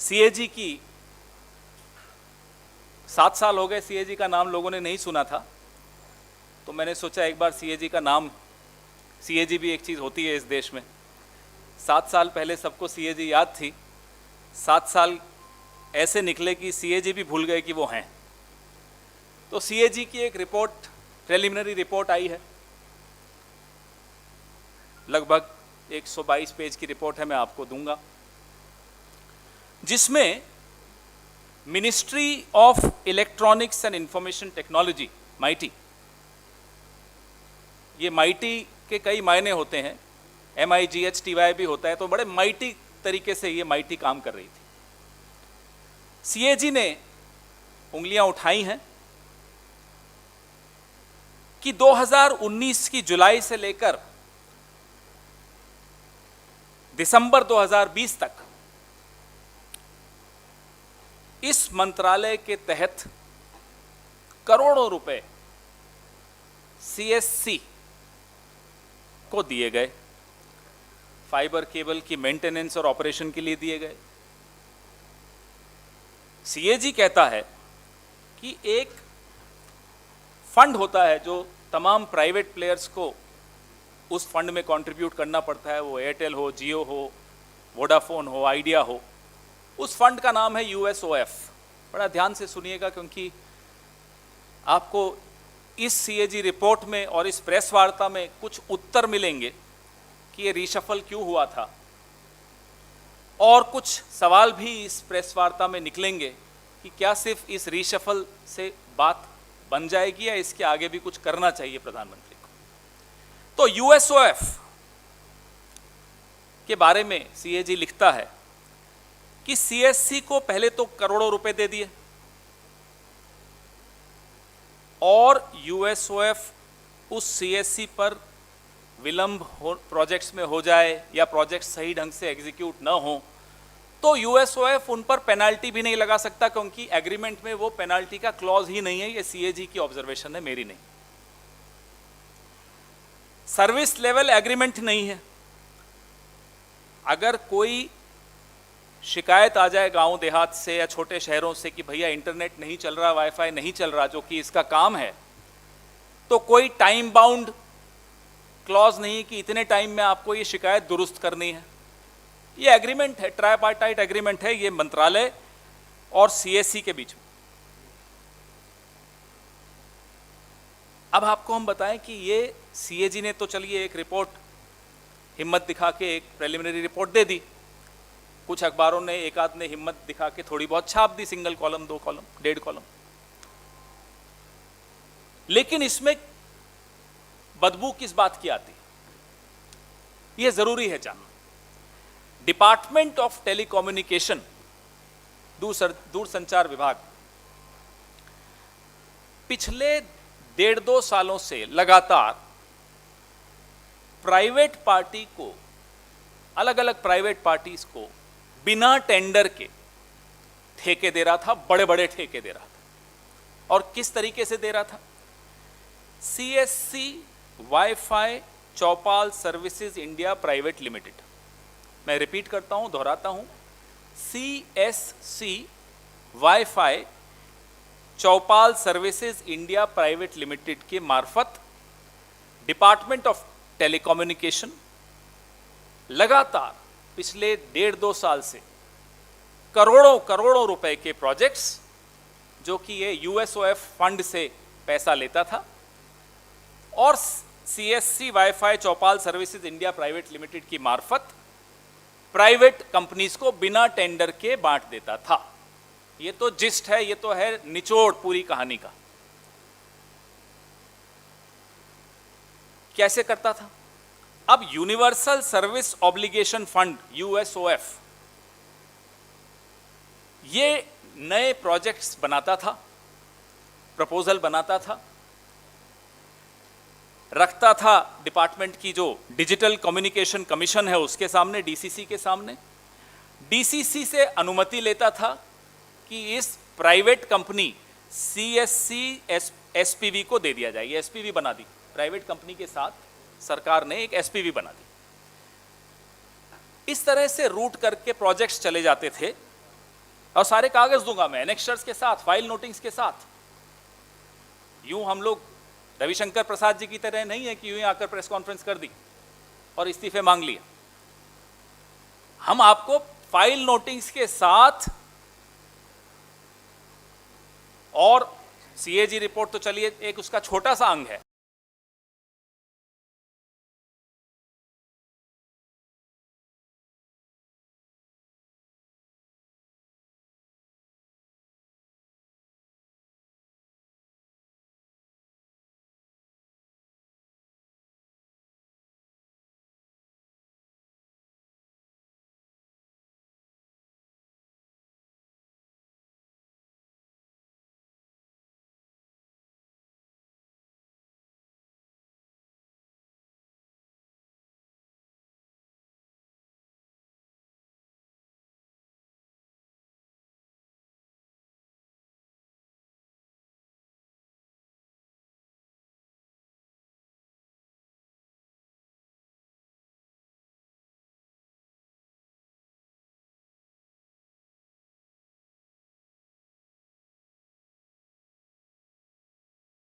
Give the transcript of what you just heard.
CAG की 7 साल हो गए, सीएजी का नाम लोगों ने नहीं सुना था, तो मैंने सोचा एक बार सीएजी का नाम, सीएजी भी एक चीज़ होती है इस देश में। 7 साल पहले सबको सीएजी याद थी, 7 साल ऐसे निकले कि सीएजी भी भूल गए कि वो हैं। तो सीएजी की एक रिपोर्ट, प्रिलिमिनरी रिपोर्ट आई है, लगभग 122 पेज की रिपोर्ट है, मैं आपको दूंगा, जिसमें ministry of electronics and information technology, mighty, ये माइटी के कई मायने होते हैं, MIGHTY भी होता है, तो बड़े माइटी तरीके से ये माइटी काम कर रही थी। सीएजी ने उंगलियां उठाई हैं कि 2019 की जुलाई से लेकर दिसंबर 2020 तक इस मंत्रालय के तहत करोड़ों रुपए CSC को दिए गए, फाइबर केबल की मेंटेनेंस और ऑपरेशन के लिए दिए गए। सीएजी कहता है कि एक फंड होता है जो तमाम प्राइवेट प्लेयर्स को उस फंड में कंट्रीब्यूट करना पड़ता है, वो एयरटेल हो, जियो हो, वोडाफोन हो, आइडिया हो। उस फंड का नाम है USOF। बड़ा ध्यान से सुनिएगा, क्योंकि आपको इस सीएजी रिपोर्ट में और इस प्रेस वार्ता में कुछ उत्तर मिलेंगे कि ये रीशफल क्यों हुआ था, और कुछ सवाल भी इस प्रेस वार्ता में निकलेंगे कि क्या सिर्फ इस रीशफल से बात बन जाएगी या इसके आगे भी कुछ करना चाहिए प्रधानमंत्री को। तो USOF के बारे में सीएजी लिखता है कि CSC को पहले तो करोड़ों रुपए दे दिए, और USOF उस CSC पर विलंब हो, प्रोजेक्ट्स में हो जाए या प्रोजेक्ट सही ढंग से एग्जीक्यूट ना हो, तो USOF उन पर पेनाल्टी भी नहीं लगा सकता, क्योंकि एग्रीमेंट में वो पेनाल्टी का क्लॉज ही नहीं है। ये सीएजी की ऑब्जर्वेशन है, मेरी नहीं। सर्विस लेवल एग्रीमेंट नहीं है। अगर कोई शिकायत आ जाए गांव देहात से या छोटे शहरों से कि भैया इंटरनेट नहीं चल रहा, वाईफाई नहीं चल रहा, जो कि इसका काम है, तो कोई टाइम बाउंड क्लॉज नहीं कि इतने टाइम में आपको ये शिकायत दुरुस्त करनी है। ये एग्रीमेंट है, ट्राइपार्टाइट एग्रीमेंट है, ये मंत्रालय और CSC के बीच में। अब आपको हम बताएं कि ये सीएजी ने तो चलिए एक रिपोर्ट हिम्मत दिखा के एक प्रिलिमिनरी रिपोर्ट दे दी, कुछ अखबारों ने, एक आध ने हिम्मत दिखा के थोड़ी बहुत छाप दी, सिंगल कॉलम, 2 कॉलम, 1.5 कॉलम, लेकिन इसमें बदबू किस बात की आती, यह जरूरी है जानना। डिपार्टमेंट ऑफ टेलीकम्युनिकेशन, दूरसंचार विभाग, पिछले 1.5-2 सालों से लगातार प्राइवेट पार्टी को, अलग अलग प्राइवेट पार्टीज को बिना टेंडर के ठेके दे रहा था, बड़े बड़े ठेके दे रहा था। और किस तरीके से दे रहा था? CSC वाईफाई चौपाल सर्विसेज इंडिया प्राइवेट लिमिटेड, मैं रिपीट करता हूं, दोहराता हूं, CSC वाईफाई चौपाल सर्विसेज इंडिया प्राइवेट लिमिटेड के मार्फत डिपार्टमेंट ऑफ टेलीकम्युनिकेशन लगातार पिछले 1.5-2 साल से करोड़ों करोड़ों रुपए के प्रोजेक्ट्स, जो कि ये USOF फंड से पैसा लेता था, और CSC वाईफाई चौपाल सर्विसेज इंडिया प्राइवेट लिमिटेड की मार्फत प्राइवेट कंपनीज को बिना टेंडर के बांट देता था। ये तो जिस्ट है, ये तो है निचोड़ पूरी कहानी का। कैसे करता था? अब universal service obligation fund USOF ये नए प्रोजेक्ट्स बनाता था, प्रपोजल बनाता था, रखता था डिपार्टमेंट की जो डिजिटल कम्युनिकेशन कमीशन है उसके सामने, DCC के सामने। DCC से अनुमति लेता था कि इस प्राइवेट कंपनी CSC SPV को दे दिया जाए। ये SPV बना दी, प्राइवेट कंपनी के साथ सरकार ने एक SPV बना दी। इस तरह से रूट करके प्रोजेक्ट्स चले जाते थे और सारे कागज दूंगा मैं, एनेक्शर्स के साथ, फाइल नोटिंग्स के साथ। यूं हम लोग रविशंकर प्रसाद जी की तरह नहीं है कि यूं ही आकर प्रेस कॉन्फ्रेंस कर दी और इस्तीफे मांग लिया। हम आपको फाइल नोटिंग्स के साथ, और सीएजी रिपोर्ट तो चलिए एक उसका छोटा सा अंग है,